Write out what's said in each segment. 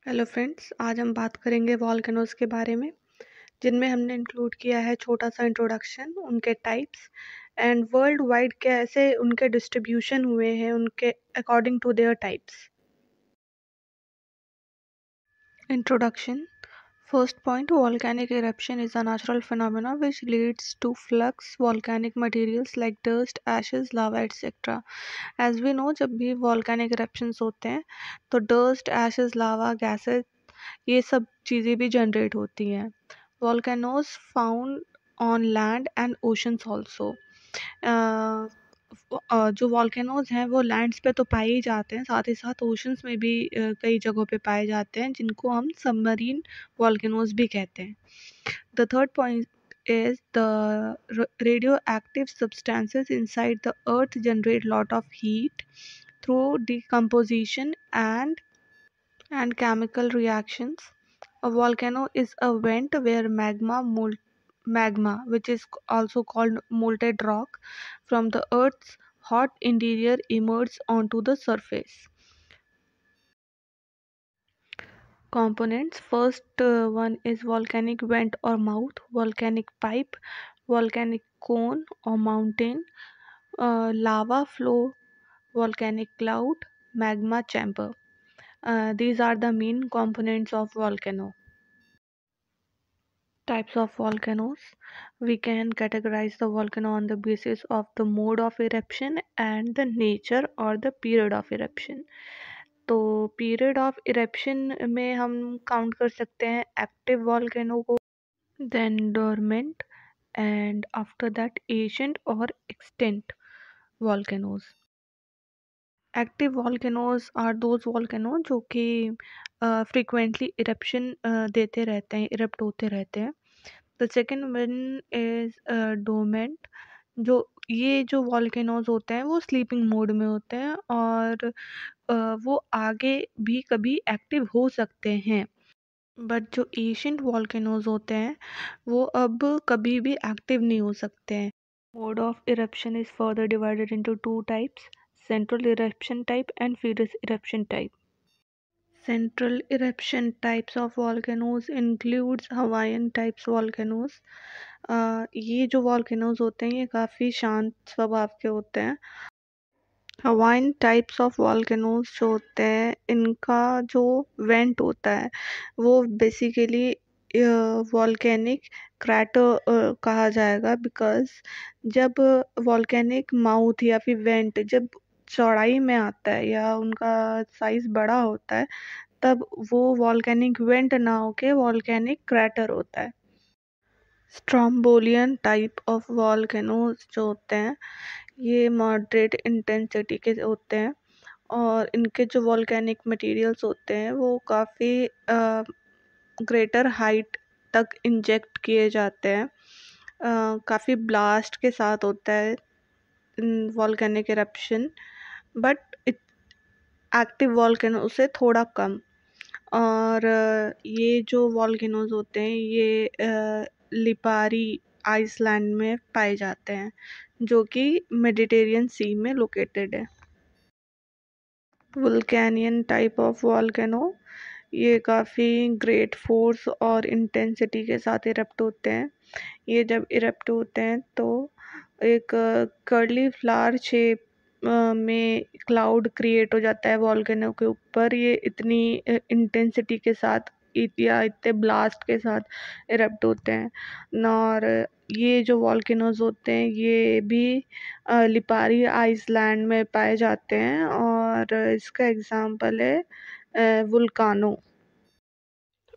Hello friends, आज हम बात करेंगे वॉल्केनोज के बारे में, जिनमें हमने इंक्लूड किया है छोटा सा इंट्रोडक्शन, उनके टाइप्स एंड वर्ल्ड वाइड कैसे उनके डिस्ट्रीब्यूशन हुए हैं उनके according to their types. Introduction. First point, volcanic eruption is a natural phenomena which leads to flux volcanic materials like dust, ashes, lava, etc. As we know, जब भी volcanic eruptions होते हैं तो dust, ashes, lava, gases ये सब चीज़ें भी generate होती हैं. Volcanoes found on land and oceans also. जो वॉल्केनोज हैं वो लैंड्स पे तो पाए ही जाते हैं, साथ ही साथ ओशंस में भी कई जगहों पे पाए जाते हैं, जिनको हम सबमरीन वॉल्केनोज भी कहते हैं. The third point is the radioactive substances inside the earth generate lot of heat through decomposition and chemical reactions. A volcano is a vent where magma, which is also called molten rock, from the Earth's hot interior emerges onto the surface. Components. First one is volcanic vent or mouth, volcanic pipe, volcanic cone or mountain, lava flow, volcanic cloud, magma chamber. These are the main components of volcano. Types of volcanoes. We can categorize the volcano on the basis of the mode of eruption and the nature or the period of eruption. तो period of eruption में हम count कर सकते हैं active volcano को, then dormant, and after that ancient और extinct volcanoes. Active volcanoes are those volcano जो कि फ्रिक्वेंटली इरप्शन देते रहते हैं, इरप्ट होते रहते हैं. The second one is डोमेंट. ये जो वॉल्केनोज होते हैं वो स्लीपिंग मोड में होते हैं और वो आगे भी कभी एक्टिव हो सकते हैं. बट जो एशिएंट वॉल्केनोज होते हैं वो अब कभी भी एक्टिव नहीं हो सकते हैं. Mode of eruption is further divided into two types, central eruption type and fierce eruption type. Central eruption types of volcanoes includes Hawaiian types volcanoes. ये जो volcanoes होते हैं ये काफ़ी शांत स्वभाव के होते हैं. हवाइन टाइप्स ऑफ वॉल्केनोज जो होते हैं इनका जो वेंट होता है वो बेसिकली वॉल्केनिक क्रैटर कहा जाएगा, बिकॉज जब वॉल्केनिक माउथ या फिर वेंट जब चौड़ाई में आता है या उनका साइज बड़ा होता है तब वो वॉल्केनिक वेंट ना होके वॉल्केनिक क्रैटर होता है. स्ट्रोम्बोलियन टाइप ऑफ वॉल्केनोज जो होते हैं ये मॉडरेट इंटेंसिटी के होते हैं और इनके जो वॉल्केनिक मटेरियल्स होते हैं वो काफ़ी ग्रेटर हाइट तक इंजेक्ट किए जाते हैं. काफ़ी ब्लास्ट के साथ होता है volcanic eruption, but active volcano से थोड़ा कम. और ये जो वॉल्केनोज होते हैं ये लिपारी आइसलैंड में पाए जाते हैं जो कि मेडिटेरियन सी में लोकेटेड है. वुल्केनियन टाइप ऑफ वॉल्केनो ये काफ़ी ग्रेट फोर्स और इंटेंसिटी के साथ इरप्ट होते हैं. ये जब इरप्ट होते हैं तो एक कर्ली फ्लावर शेप में क्लाउड क्रिएट हो जाता है वॉल्केनो के ऊपर. ये इतनी इंटेंसिटी के साथ या इतने ब्लास्ट के साथ इरप्ट होते हैं. और ये जो वॉल्केनोज होते हैं ये भी लिपारी आइसलैंड में पाए जाते हैं और इसका एग्जांपल है वुल्कानो.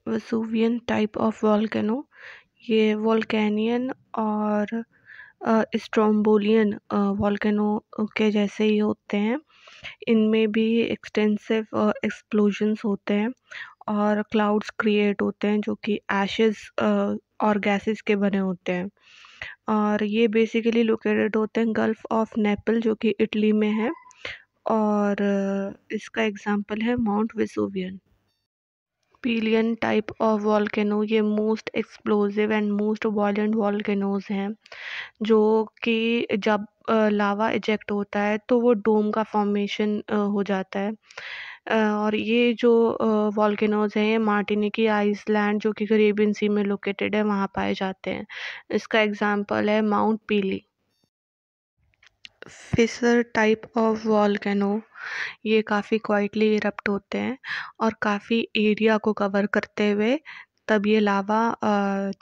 वेसुवियन टाइप ऑफ वॉल्केनो ये वॉल्केनियन और स्ट्रोम्बोलियन वॉल्केनो के जैसे ही होते हैं. इनमें भी एक्सटेंसिव एक्सप्लोजन्स होते हैं और क्लाउड्स क्रिएट होते हैं जो कि एशेस और गैसेस के बने होते हैं. और ये बेसिकली लोकेटेड होते हैं गल्फ ऑफ नेपल जो कि इटली में है और इसका एग्जांपल है Mount Vesuvian. Pelean type of volcano ये most explosive and most violent volcanoes हैं जो कि जब लावा इजेक्ट होता है तो वो डोम का फॉर्मेशन हो जाता है. और ये जो वॉल्केनोज हैं ये मार्टिनिकी आइसलैंड जो कि कैरेबियन सी में लोकेटेड है वहाँ पाए जाते हैं। इसका एग्जांपल है माउंट पीली। फिशर टाइप ऑफ वॉल्केनो, ये काफ़ी क्वाइटली इरप्ट होते हैं और काफ़ी एरिया को कवर करते हुए तब ये लावा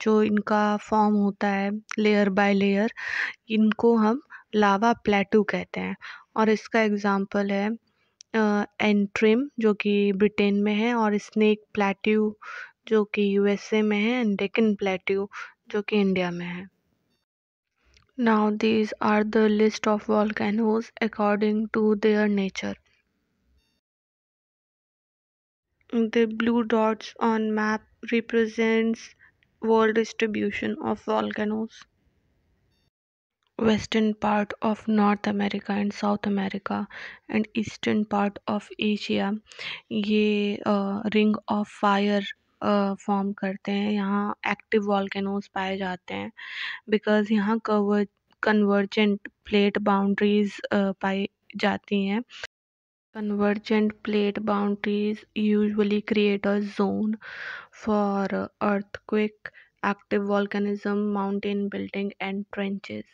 जो इनका फॉर्म होता है लेयर बाय लेयर, इनको हम लावा प्लेटू कहते हैं। और इसका एग्जांपल है एंट्रिम जो कि ब्रिटेन में है, और स्नेक प्लेट्यू जो कि यूएसए में है, एंड डेक्कन प्लेट्यू जो कि इंडिया में है। Now these are the list of volcanoes according to their nature. The blue dots on map represents world distribution of volcanoes. Western part of North America and South America and eastern part of Asia, ये ring of fire form करते हैं। यहाँ active volcanoes पाए जाते हैं because यहाँ convergent plate boundaries पाई जाती हैं। Convergent plate boundaries usually create a zone for earthquake, active volcanism, mountain building, and trenches.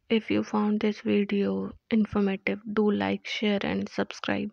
If you found this video informative, do like, share, and subscribe.